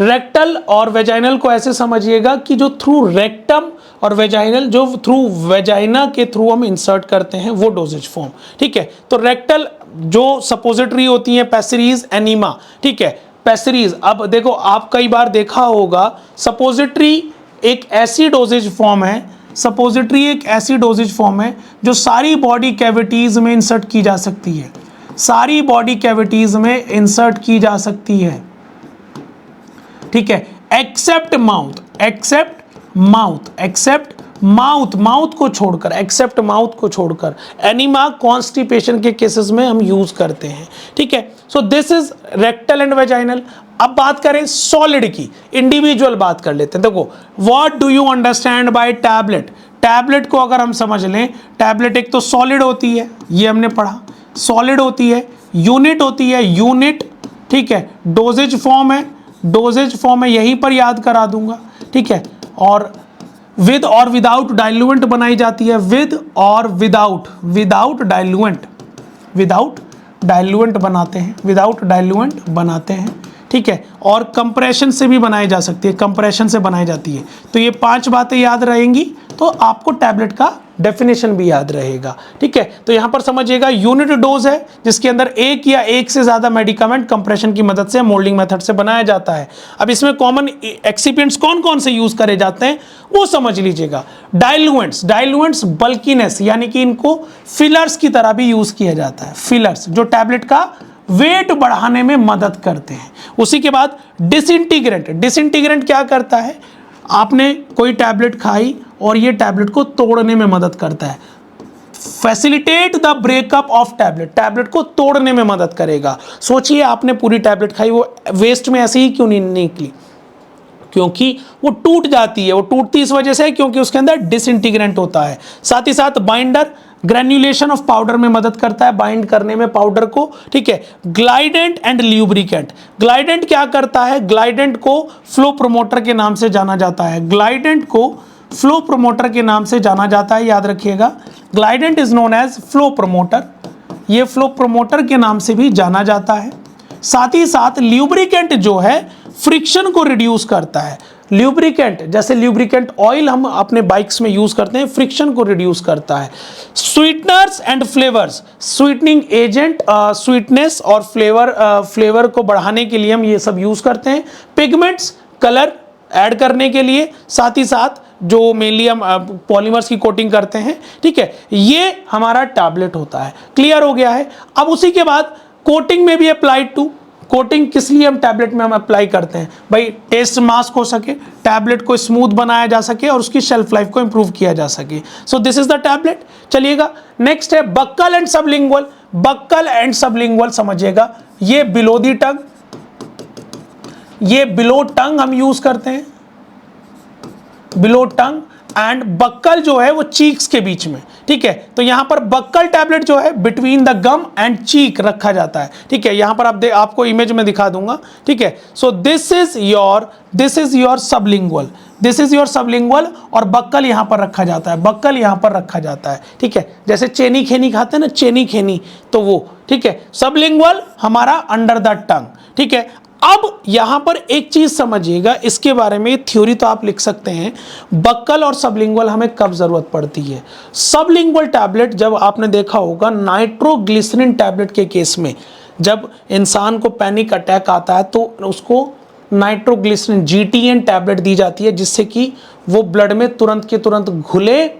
Rectal और वेजाइनल को ऐसे समझिएगा कि जो थ्रू रेक्टम और वेजाइनल, जो थ्रू वेजाइना के थ्रू हम इंसर्ट करते हैं, वो डोजेज फॉर्म। ठीक है, तो रेक्टल जो सपोजिटरी होती है, पेसिरीज, एनीमा। ठीक है, पेसिरीज, अब देखो आप कई बार देखा होगा, सपोजिटरी एक ऐसी डोजेज फॉर्म है, जो सारी बॉडी कैविटीज में इंसर्ट की जा सकती है, ठीक है, एक्सेप्ट माउथ को छोड़कर एनीमा, कॉन्स्टिपेशन के केसेस में हम यूज करते हैं। ठीक है, सो this is rectal and vaginal. अब बात करें सॉलिड की, इंडिविजुअल बात कर लेते हैं। देखो, what do you understand by tablet. Tablet को अगर हम समझ लें, टैबलेट एक तो सॉलिड होती है, ये हमने पढ़ा, सॉलिड होती है, यूनिट होती है, ठीक है, डोजेज फॉर्म है, यहीं पर याद करा दूंगा। ठीक है, और विद और विदाउट डाइल्यूएंट बनाई जाती है, विदाउट डाइल्यूएंट बनाते हैं। ठीक है, और कंप्रेशन से भी बनाई जा सकती है, तो ये 5 बातें याद रहेंगी, तो आपको टैबलेट का डेफिनेशन भी याद रहेगा। ठीक है, तो यहां पर समझिएगा, यूनिट डोज है जिसके अंदर एक या एक से ज्यादा मेडिकामेंट कंप्रेशन की मदद से, मोल्डिंग मेथड से बनाया जाता है। अब इसमें कॉमन एक्सिपिएंट्स कौन कौन से यूज करे जाते हैं वो समझ लीजिएगा। डाइल्यूएंट्स बल्कीनेस, यानी कि इनको फिलर्स की तरह भी यूज किया जाता है, फिलर्स जो टैबलेट का वेट बढ़ाने में मदद करते हैं। उसी के बाद डिसइंटीग्रेंट क्या करता है, आपने कोई टैबलेट खाई और ये टैबलेट को तोड़ने में मदद करता है। Facilitate the breakup of tablet को तोड़ने में मदद करेगा। सोचिए आपने पूरी टैबलेट खाई, वो वेस्ट में ऐसे ही क्यों नहीं निकली, क्योंकि वो टूट जाती है। वो टूटती इस वजह से क्योंकि उसके अंदर डिसइंटीग्रेंट होता है। साथ ही साथ बाइंडर, ग्रेन्युलेशन ऑफ पाउडर में मदद करता है, बाइंड करने में पाउडर को, ठीक है। ग्लाइडेंट एंड ल्यूब्रिकेंट, ग्लाइडेंट क्या करता है, ग्लाइडेंट को फ्लो प्रोमोटर के नाम से जाना जाता है, ग्लाइडेंट को फ्लो प्रोमोटर के नाम से जाना जाता है, याद रखिएगा। Glidant is known as flow promoter, ये फ्लो प्रोमोटर के नाम से भी जाना जाता है। साथ ही साथ ल्यूब्रिकेंट जो है फ्रिक्शन को रिड्यूस करता है। ल्यूब्रिकेंट जैसे ल्यूब्रिकेंट ऑयल हम अपने बाइक्स में यूज करते हैं, फ्रिक्शन को रिड्यूस करता है। Sweeteners and flavours, sweetening agent, sweetness और फ्लेवर को बढ़ाने के लिए हम ये सब यूज करते हैं। पिगमेंट्स, कलर ऐड करने के लिए, साथ ही साथ जो मेनली हम पॉलीमर्स की कोटिंग करते हैं, ठीक है। ये हमारा टैबलेट होता है, क्लियर हो गया है। अब उसी के बाद कोटिंग में भी अप्लाइड टू, कोटिंग किस लिए हम टैबलेट में हम अप्लाई करते हैं भाई, टेस्ट मास्क हो सके, टैबलेट को स्मूथ बनाया जा सके और उसकी शेल्फ लाइफ को इंप्रूव किया जा सके। So this is the tablet. चलिएगा नेक्स्ट है buccal and sublingual. Buccal and sublingual समझिएगा, ये बिलो दी टंग, ये बिलो टंग हम यूज करते हैं, बिलो टंग, एंड बक्कल जो है वो चीक्स के बीच में, ठीक है। तो यहां पर बक्कल टैबलेट जो है between the gum and cheek रखा जाता है, ठीक है। यहां पर आपको इमेज में दिखा दूंगा, ठीक है। सो this is your sublingual, this is your sublingual, और बक्कल यहां पर रखा जाता है, बक्कल यहां पर रखा जाता है, ठीक है। जैसे चेनी खेनी खाते हैं ना, चेनी खेनी, तो वो, ठीक है। सबलिंगुअल हमारा अंडर द टंग, ठीक है। अब यहां पर एक चीज समझिएगा, इसके बारे में थ्योरी तो आप लिख सकते हैं, बक्कल और सबलिंगुअल हमें कब जरूरत पड़ती है। सबलिंगुअल टैबलेट जब आपने देखा होगा नाइट्रोग्लिसरिन टैबलेट के केस में, जब इंसान को पैनिक अटैक आता है तो उसको नाइट्रोग्लिसरिन जीटीएन टैबलेट दी जाती है, जिससे कि वो ब्लड में तुरंत के तुरंत घुले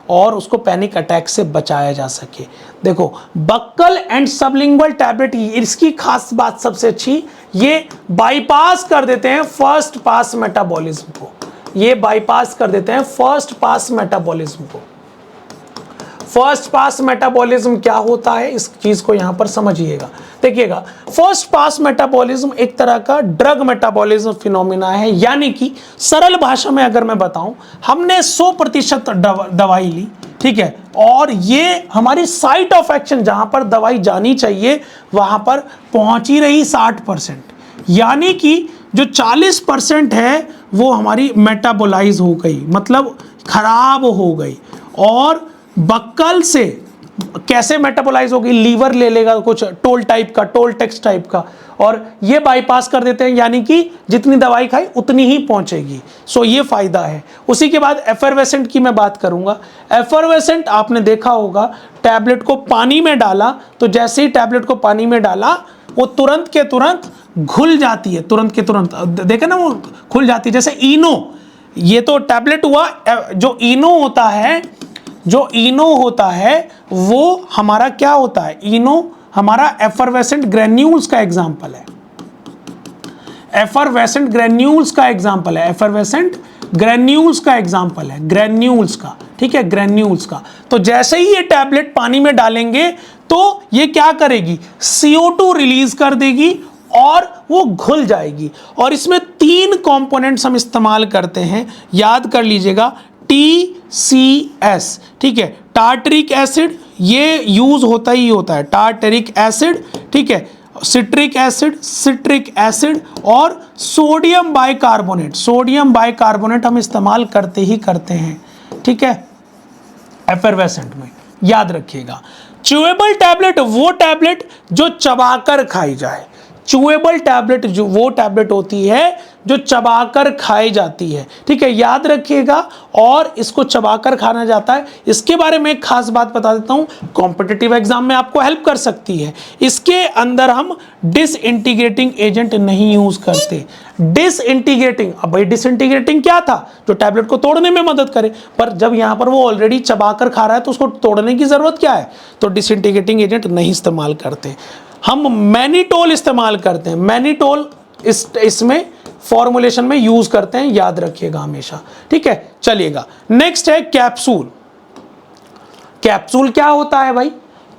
और उसको पैनिक अटैक से बचाया जा सके। देखो बक्कल एंड सबलिंगुअल टैबलेट, इसकी खास बात सबसे अच्छी, ये बाईपास कर देते हैं फर्स्ट पास मेटाबॉलिज्म को, ये बाईपास कर देते हैं फर्स्ट पास मेटाबॉलिज्म को। फर्स्ट पास मेटाबॉलिज्म क्या होता है, इस चीज को यहां पर समझिएगा। देखिएगा, फर्स्ट पास मेटाबॉलिज्म एक तरह का ड्रग मेटाबॉलिज्म फिनोमिना है, यानी कि सरल भाषा में अगर मैं बताऊं, हमने 100% दवाई ली, ठीक है, और ये हमारी साइट ऑफ एक्शन जहां पर दवाई जानी चाहिए वहां पर पहुंच ही रही 60%, यानी कि जो 40% है वो हमारी मेटाबोलाइज हो गई, मतलब खराब हो गई। और बक्कल से कैसे मेटाबोलाइज होगी, लीवर ले लेगा कुछ टोल टाइप का, टोल टेक्स्ट टाइप का, और ये बाईपास कर देते हैं, यानी कि जितनी दवाई खाई उतनी ही पहुंचेगी। सो ये फायदा है। उसी के बाद एफरवेसेंट की मैं बात करूंगा। एफरवेसेंट आपने देखा होगा, टैबलेट को पानी में डाला तो जैसे ही टैबलेट को पानी में डाला वो तुरंत के तुरंत घुल जाती है, तुरंत के तुरंत, देखे ना, वो खुल जाती है। जैसे इनो, ये तो टैबलेट हुआ, जो इनो होता है, जो इनो होता है वो हमारा क्या होता है, इनो हमारा एफरवेसेंट ग्रेन्यूल्स का एग्जांपल है, एफरवेसेंट ग्रेन्यूल्स का एग्जांपल है, एफरवेसेंट ग्रेन्यूल्स का एग्जांपल है, ग्रेन्यूल्स का, ठीक है, ग्रेन्यूल्स का। तो जैसे ही ये टैबलेट पानी में डालेंगे तो ये क्या करेगी, CO2 रिलीज कर देगी और वो घुल जाएगी। और इसमें 3 कंपोनेंट्स हम इस्तेमाल करते हैं, याद कर लीजिएगा, TCS, ठीक है, टार्टरिक एसिड, ये यूज होता ही होता है, टार्टरिक एसिड, ठीक है, सिट्रिक एसिड और सोडियम बाइकार्बोनेट, सोडियम बाइकार्बोनेट हम इस्तेमाल करते ही करते हैं, ठीक है, एफरवेसेंट में, याद रखिएगा। च्यूएबल टैबलेट वो टैबलेट जो चबाकर खाई जाए, च्यूएबल टैबलेट जो वो टैबलेट होती है जो चबाकर खाई जाती है, ठीक है, याद रखिएगा। और इसको चबाकर खाना जाता है, इसके बारे में एक खास बात बता देता हूं, कॉम्पिटिटिव एग्जाम में आपको हेल्प कर सकती है। इसके अंदर हम डिसइंटीग्रेटिंग एजेंट नहीं यूज करते। डिसइंटीग्रेटिंग, अब भाई डिसइंटीग्रेटिंग क्या था, जो टैबलेट को तोड़ने में मदद करे, पर जब यहां पर वो ऑलरेडी चबाकर खा रहा है तो उसको तोड़ने की जरूरत क्या है, तो डिसइंटीग्रेटिंग एजेंट नहीं इस्तेमाल करते। हम मैनिटोल इस्तेमाल करते हैं, मैनिटोल इसमें फॉर्मुलेशन में यूज करते हैं, याद रखिएगा हमेशा, ठीक है। चलिएगा, नेक्स्ट है कैप्सूल। कैप्सूल क्या होता है भाई,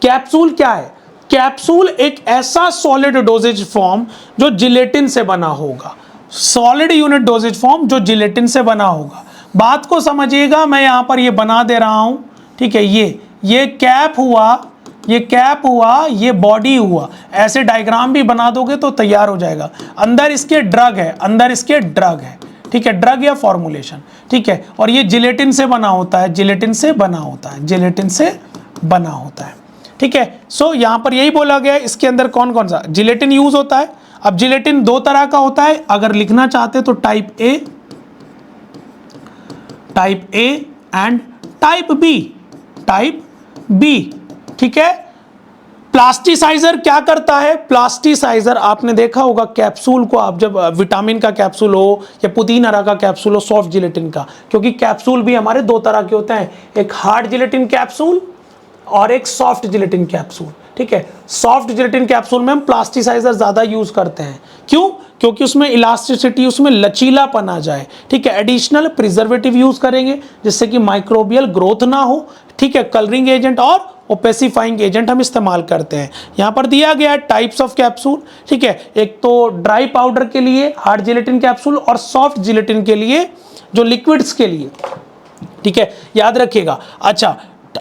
कैप्सूल क्या है, कैप्सूल एक ऐसा सॉलिड डोजेज फॉर्म जो जिलेटिन से बना होगा, सॉलिड यूनिट डोजेज फॉर्म जो जिलेटिन से बना होगा। बात को समझिएगा, मैं यहां पर ये बना दे रहा हूं, ठीक है, ये कैप हुआ, ये कैप हुआ, ये बॉडी हुआ, ऐसे डायग्राम भी बना दोगे तो तैयार हो जाएगा। अंदर इसके ड्रग है, अंदर इसके ड्रग है, ठीक है, ड्रग या फॉर्मुलेशन, ठीक है। और ये जिलेटिन से बना होता है, जिलेटिन से बना होता है, जिलेटिन से बना होता है, ठीक है। सो यहां पर यही बोला गया है, इसके अंदर कौन कौन सा जिलेटिन यूज होता है। अब जिलेटिन दो तरह का होता है, अगर लिखना चाहते तो type A and type B, ठीक है। प्लास्टिसाइजर क्या करता है, प्लास्टिसाइजर आपने देखा होगा कैप्सूल को, आप जब विटामिन का कैप्सूल हो या पुदीन हरा का कैप्सूल हो, सॉफ्ट जिलेटिन का, क्योंकि कैप्सूल भी हमारे दो तरह के होते हैं, एक हार्ड जिलेटिन कैप्सूल और एक सॉफ्ट जिलेटिन कैप्सूल, ठीक है। सॉफ्ट जिलेटिन कैप्सूल में हम प्लास्टिसाइजर ज्यादा यूज करते हैं, क्यों, क्योंकि उसमें इलास्टिसिटी, उसमें लचीलापन आ जाए, ठीक है। एडिशनल प्रिजर्वेटिव यूज करेंगे जिससे कि माइक्रोबियल ग्रोथ ना हो, ठीक है। कलरिंग एजेंट और ओपेसिफाइंग एजेंट हम इस्तेमाल करते हैं। यहां पर दिया गया है टाइप्स ऑफ कैप्सूल, ठीक है। एक तो ड्राई पाउडर के लिए हार्ड जिलेटिन कैप्सूल और सॉफ्ट जिलेटिन के लिए जो लिक्विड्स के लिए, ठीक है, याद रखिएगा। अच्छा,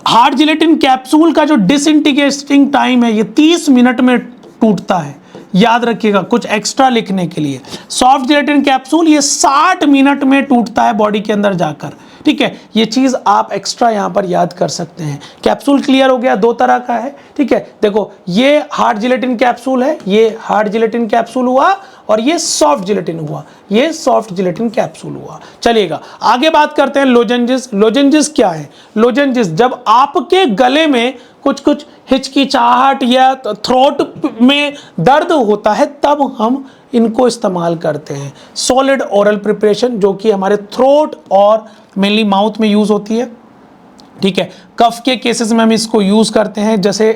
हार्ड जिलेटिन कैप्सूल का जो डिसइंटीग्रेटिंग टाइम है ये 30 मिनट में टूटता है, याद रखिएगा कुछ एक्स्ट्रा लिखने के लिए। सॉफ्ट जिलेटिन कैप्सूल ये 60 मिनट में टूटता है बॉडी के अंदर जाकर, ठीक है। ये चीज आप एक्स्ट्रा यहां पर याद कर सकते हैं। कैप्सूल क्लियर हो गया, दो तरह का है, ठीक है। देखो ये हार्ड जिलेटिन कैप्सूल है, ये हार्ड जिलेटिन कैप्सूल हुआ और ये सॉफ्ट जिलेटिन हुआ, ये सॉफ्ट जिलेटिन कैप्सूल हुआ। चलिएगा आगे बात करते हैं लोजेंजेस। लोजेंजेस क्या है, लोजेंजेस जब आपके गले में कुछ हिचकिचाहट या थ्रोट में दर्द होता है तब हम इनको इस्तेमाल करते हैं। सॉलिड ओरल प्रिपरेशन जो कि हमारे थ्रोट और मेनली माउथ में यूज होती है, ठीक है। कफ के केसेस में हम इसको यूज करते हैं, जैसे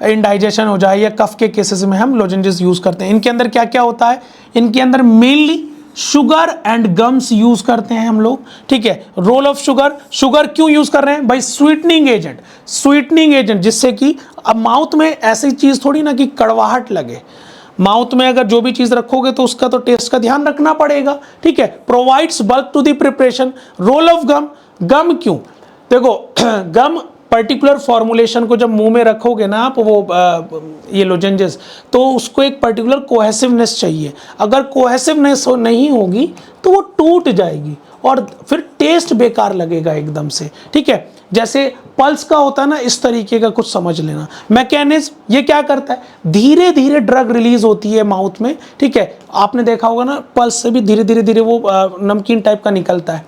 इंडाइजेशन हो जाए या कफ के केसेस में हम लोजेंजेस यूज करते हैं। इनके अंदर क्या क्या होता है, इनके अंदर mainly sugar and gums use करते हैं हम लोग, ठीक है। रोल ऑफ शुगर, शुगर क्यों यूज कर रहे हैं भाई, स्वीटनिंग एजेंट, स्वीटनिंग एजेंट जिससे कि अब माउथ में ऐसी चीज थोड़ी ना कि कड़वाहट लगे, माउथ में अगर जो भी चीज रखोगे तो उसका तो टेस्ट का ध्यान रखना पड़ेगा, ठीक है। Provides bulk to the preparation. Role of gum, gum क्यों, देखो गम पर्टिकुलर फॉर्मुलेशन को जब मुंह में रखोगे ना आप, वो ये लोजेंजेस, तो उसको एक पर्टिकुलर कोहेसिवनेस चाहिए। अगर कोहेसिवनेस नहीं होगी तो वो टूट जाएगी और फिर टेस्ट बेकार लगेगा एकदम से, ठीक है। जैसे पल्स का होता है ना, इस तरीके का कुछ समझ लेना। मैकेनिज्म ये क्या करता है, धीरे धीरे ड्रग रिलीज होती है माउथ में, ठीक है। आपने देखा होगा ना, पल्स से भी धीरे धीरे धीरे वो नमकीन टाइप का निकलता है,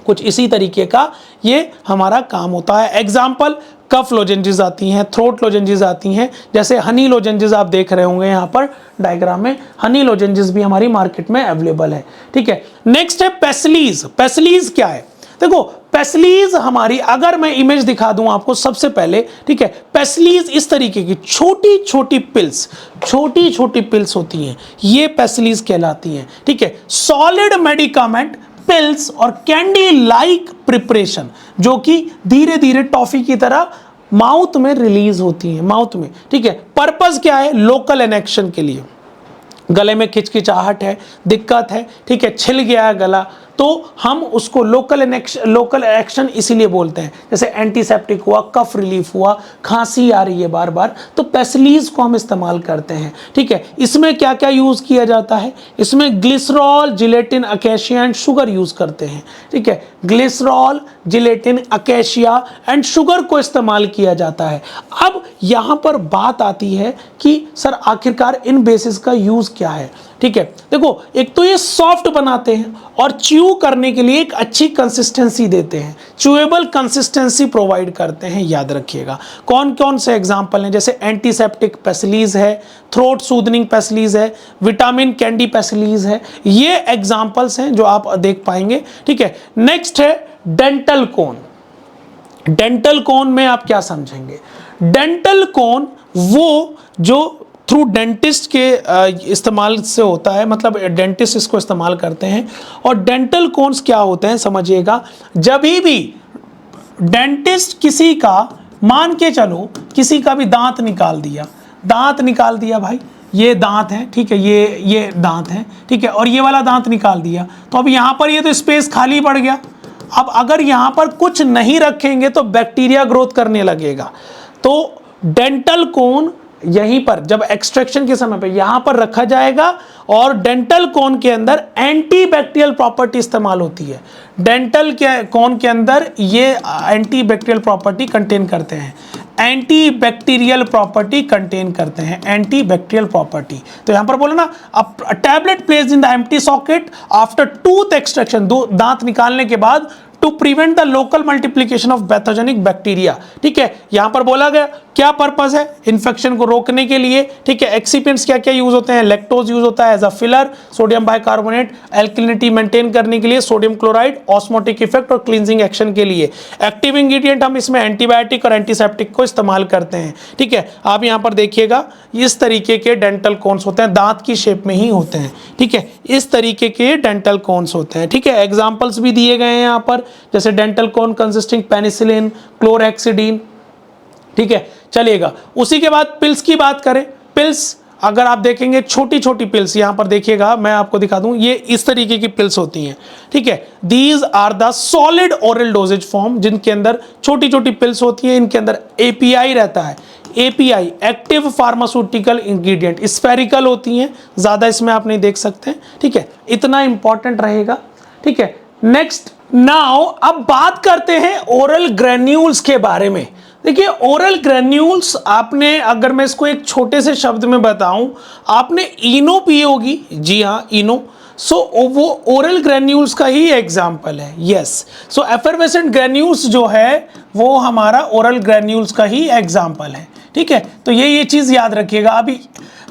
कुछ इसी तरीके का ये हमारा काम होता है। एग्जाम्पल, कफ लोजेंजेस आती हैं, थ्रोट लोजेंजेस आती हैं, जैसे हनी लोजेंजेस आप देख रहे होंगे यहाँ पर डायग्राम में, हनी लोजेंजेस भी हमारी मार्केट में अवेलेबल है, ठीक है। नेक्स्ट है पेस्लीज। पेस्लीज क्या है, देखो पेस्लीज हमारी, अगर मैं इमेज दिखा दूं आपको सबसे पहले, ठीक है। पेस्लीज इस तरीके की छोटी छोटी पिल्स, छोटी छोटी पिल्स होती हैं, ये पेस्लीज कहलाती हैं, ठीक है। सॉलिड मेडिकामेंट, पिल्स और कैंडी लाइक प्रिपरेशन जो कि धीरे धीरे टॉफी की तरह माउथ में रिलीज होती है, माउथ में, ठीक है। पर्पस क्या है, लोकल इनेक्शन के लिए, गले में खिचखिचाहट है, दिक्कत है, ठीक है, छिल गया है गला, तो हम उसको लोकल एक्शन इसीलिए बोलते हैं। जैसे एंटीसेप्टिक हुआ, कफ रिलीफ हुआ, खांसी आ रही है बार बार, तो पेस्लीज को हम इस्तेमाल करते हैं, ठीक है। इसमें क्या क्या यूज किया जाता है, इसमें glycerol, gelatin, acacia and sugar use करते हैं, ठीक है। Glycerol, gelatin, acacia and sugar को इस्तेमाल किया जाता है। अब यहां पर बात आती है कि सर आखिरकार इन बेसिस का यूज क्या है, ठीक है। देखो एक तो ये सॉफ्ट बनाते हैं और च्यू करने के लिए एक अच्छी कंसिस्टेंसी देते हैं, च्यूएबल कंसिस्टेंसी प्रोवाइड करते हैं, याद रखिएगा। कौन कौन से एग्जांपल हैं, जैसे एंटीसेप्टिक पेस्लीज है, थ्रोट सूदनिंग पेस्लीज है, विटामिन कैंडी पेस्लीज है, ये एग्जांपल्स हैं जो आप देख पाएंगे, ठीक है। नेक्स्ट है डेंटल कोन। डेंटल कोन में आप क्या समझेंगे, डेंटल कोन वो जो थ्रू डेंटिस्ट के इस्तेमाल से होता है, मतलब डेंटिस्ट इसको इस्तेमाल करते हैं। और डेंटल कोन्स क्या होते हैं समझिएगा, जब भी डेंटिस्ट किसी का, मान के चलो किसी का भी दांत निकाल दिया, दांत निकाल दिया भाई, ये दांत है, ठीक है, ये दांत है, ठीक है, और ये वाला दांत निकाल दिया, तो अब यहाँ पर ये तो स्पेस खाली पड़ गया। अब अगर यहां पर कुछ नहीं रखेंगे तो बैक्टीरिया ग्रोथ करने लगेगा। तो डेंटल कोन यहीं पर जब एक्सट्रैक्शन के समय पे यहां पर रखा जाएगा और डेंटल कोन के अंदर एंटीबैक्टीरियल प्रॉपर्टी इस्तेमाल होती है। डेंटल के कोन के अंदर ये एंटीबैक्टीरियल प्रॉपर्टी कंटेन करते हैं, एंटीबैक्टीरियल प्रॉपर्टी कंटेन करते हैं, एंटीबैक्टीरियल प्रॉपर्टी। तो यहां पर बोला ना, a tablet placed in the empty socket after tooth extraction, दांत निकालने के बाद, to prevent the local multiplication of pathogenic bacteria. ठीक है, यहां पर बोला गया क्या पर्पस है, इन्फेक्शन को रोकने के लिए। ठीक है, एक्सिपिएंट्स क्या क्या यूज होते हैं, लैक्टोज यूज होता है as a filler, sodium bicarbonate alkalinity maintain करने के लिए, सोडियम क्लोराइड ऑस्मोटिक इफेक्ट और क्लींजिंग एक्शन के लिए। एक्टिव इंग्रेडिएंट हम इसमें एंटीबायोटिक और एंटीसेप्टिक को इस्तेमाल करते हैं। ठीक है, आप यहां पर देखिएगा इस तरीके के डेंटल कोन्स होते हैं, दांत की शेप में ही होते हैं। ठीक है, इस तरीके के डेंटल कोन्स होते हैं। ठीक है, एग्जाम्पल्स भी दिए गए हैं यहां पर, जैसे डेंटल कोन कंसिस्टिंग पेनिसिलिन, क्लोरेक्सिडिन। ठीक है, चलिएगा। उसी के बाद पिल्स की बात करें, पिल्स अगर आप देखेंगे छोटी छोटी पिल्स, यहां पर देखिएगा मैं आपको दिखा दूं, ये इस तरीके की पिल्स होती हैं। ठीक है, these are the solid oral dosage form, जिनके अंदर छोटी छोटी पिल्स होती हैं, इनके अंदर एपीआई रहता है। API active pharmaceutical ingredient, spherical होती हैं, ज्यादा इसमें आप नहीं देख सकते हैं। ठीक है, इतना इंपॉर्टेंट रहेगा। ठीक है, नेक्स्ट नाउ अब बात करते हैं ओरल ग्रेन्यूल्स के बारे में। देखिए, ओरल ग्रेन्यूल्स आपने, अगर मैं इसको एक छोटे से शब्द में बताऊं, आपने इनो पी होगी। जी हाँ, इनो। सो वो ओरल ग्रेन्यूल्स का ही एग्जाम्पल है। यस, सो एफरवेसेंट ग्रेन्यूल्स जो है वो हमारा ओरल ग्रेन्यूल्स का ही एग्जाम्पल है। ठीक है, तो ये चीज याद रखिएगा। अभी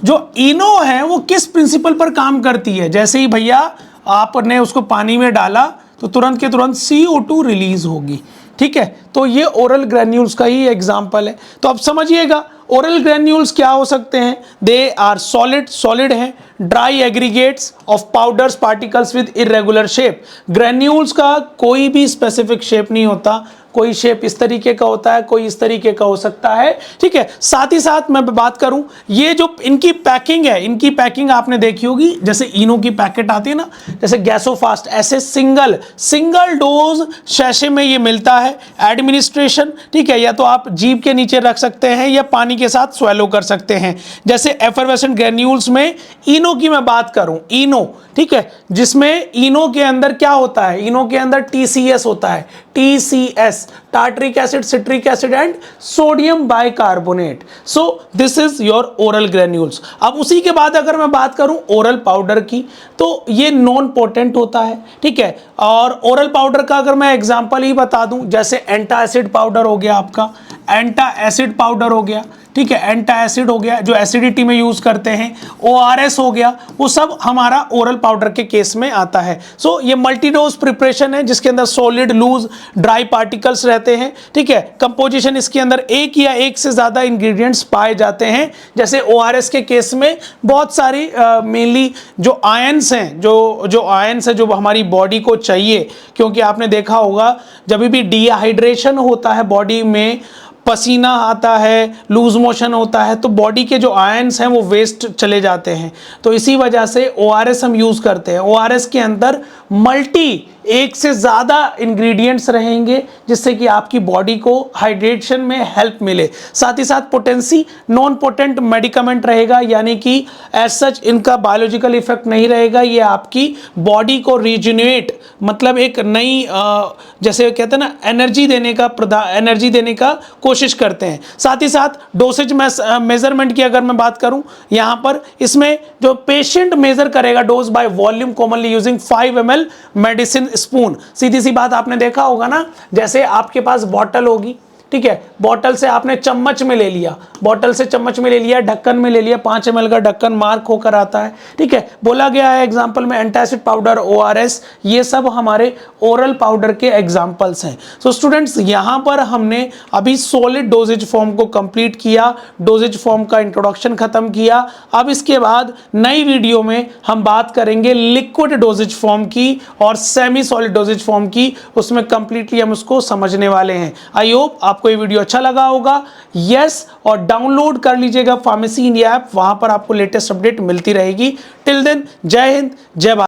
जो इनो है वो किस प्रिंसिपल पर काम करती है, जैसे ही भैया आपने उसको पानी में डाला तो तुरंत के तुरंत CO2 रिलीज होगी। ठीक है, तो ये ओरल ग्रेन्यूल्स का ही एग्जाम्पल है। तो अब समझिएगा ओरल ग्रेन्यूल्स क्या हो सकते हैं, दे आर सॉलिड हैं, dry aggregates of powders particles with irregular shape. Granules का कोई भी स्पेसिफिक शेप नहीं होता, कोई शेप इस तरीके का होता है, कोई इस तरीके का हो सकता है। ठीक है, साथ ही साथ मैं बात करूं, ये जो इनकी पैकिंग है, इनकी पैकिंग आपने देखी होगी, जैसे इनो की पैकेट आती है ना, जैसे गैसोफास्ट, ऐसे सिंगल डोज शैशे में ये मिलता है। एडमिनिस्ट्रेशन, ठीक है, या तो आप जीभ के नीचे रख सकते हैं या पानी के साथ स्वेलो कर सकते हैं। जैसे एफरवेसेंट ग्रेन्यूल्स में इनो की मैं बात करूं, इनो, ठीक है, जिसमें इनो के अंदर क्या होता है, इनो के अंदर TCS होता है, TCS, tartaric acid, citric acid and sodium bicarbonate. So this is your oral granules. अब उसी के बाद अगर मैं बात करूं ओरल पाउडर की, तो ये नॉन पोटेंट होता है। ठीक है, और ओरल पाउडर का अगर मैं एग्जांपल ही बता दूं, जैसे एंटासिड पाउडर हो गया, आपका एंटा एसिड पाउडर हो गया। ठीक है, एंटा एसिड हो गया जो एसिडिटी में यूज करते हैं, ORS हो गया, वो सब हमारा ओरल पाउडर के केस में आता है। सो ये मल्टीडोज प्रिपरेशन है जिसके अंदर सॉलिड, लूज, ड्राई पार्टिकल्स रहते हैं। ठीक है, कंपोजिशन इसके अंदर एक या एक से ज्यादा इंग्रेडिएंट्स पाए जाते हैं। जैसे ORS के केस में बहुत सारी मेनली जो आयंस हैं, जो आयंस है जो हमारी बॉडी को चाहिए, क्योंकि आपने देखा होगा जब भी डिहाइड्रेशन होता है बॉडी में, पसीना आता है, लूज मोशन होता है, तो बॉडी के जो आयंस हैं वो वेस्ट चले जाते हैं। तो इसी वजह से ORS हम यूज करते हैं। ORS के अंदर एक से ज़्यादा इंग्रेडिएंट्स रहेंगे जिससे कि आपकी बॉडी को हाइड्रेशन में हेल्प मिले। साथ ही साथ पोटेंसी, नॉन पोटेंट मेडिकामेंट रहेगा, यानी कि एज सच इनका बायोलॉजिकल इफेक्ट नहीं रहेगा। ये आपकी बॉडी को रिजुनेट, मतलब एक नई जैसे कहते हैं ना, एनर्जी देने का कोशिश करते हैं। साथ ही साथ डोसेज मेजरमेंट की अगर मैं बात करूं, यहाँ पर इसमें जो पेशेंट मेजर करेगा dose by volume commonly using 5 ml medicine spoon. सीधी सी बात, आपने देखा होगा ना, जैसे आपके पास बॉटल होगी, ठीक है, बॉटल से आपने चम्मच में ले लिया, ढक्कन में ले लिया, 5 ml का ढक्कन मार्क होकर आता है। ठीक है, बोला गया है एग्जांपल में एंटासिड पाउडर, ORS, ये सब हमारे ओरल पाउडर के एग्जांपल्स हैं। सो स्टूडेंट्स, यहाँ पर हमने अभी सॉलिड डोजेज फॉर्म को कंप्लीट किया, डोजेज फॉर्म का इंट्रोडक्शन खत्म किया। अब इसके बाद नई वीडियो में हम बात करेंगे लिक्विड डोजेज फॉर्म की और सेमी सॉलिड डोजेज फॉर्म की, उसमें कंप्लीटली हम उसको समझने वाले हैं। आई होप आपको ये वीडियो अच्छा लगा होगा। यस, और डाउनलोड कर लीजिएगा फार्मेसी इंडिया ऐप, वहां पर आपको लेटेस्ट अपडेट मिलती रहेगी। टिल देन, जय हिंद, जय भारत।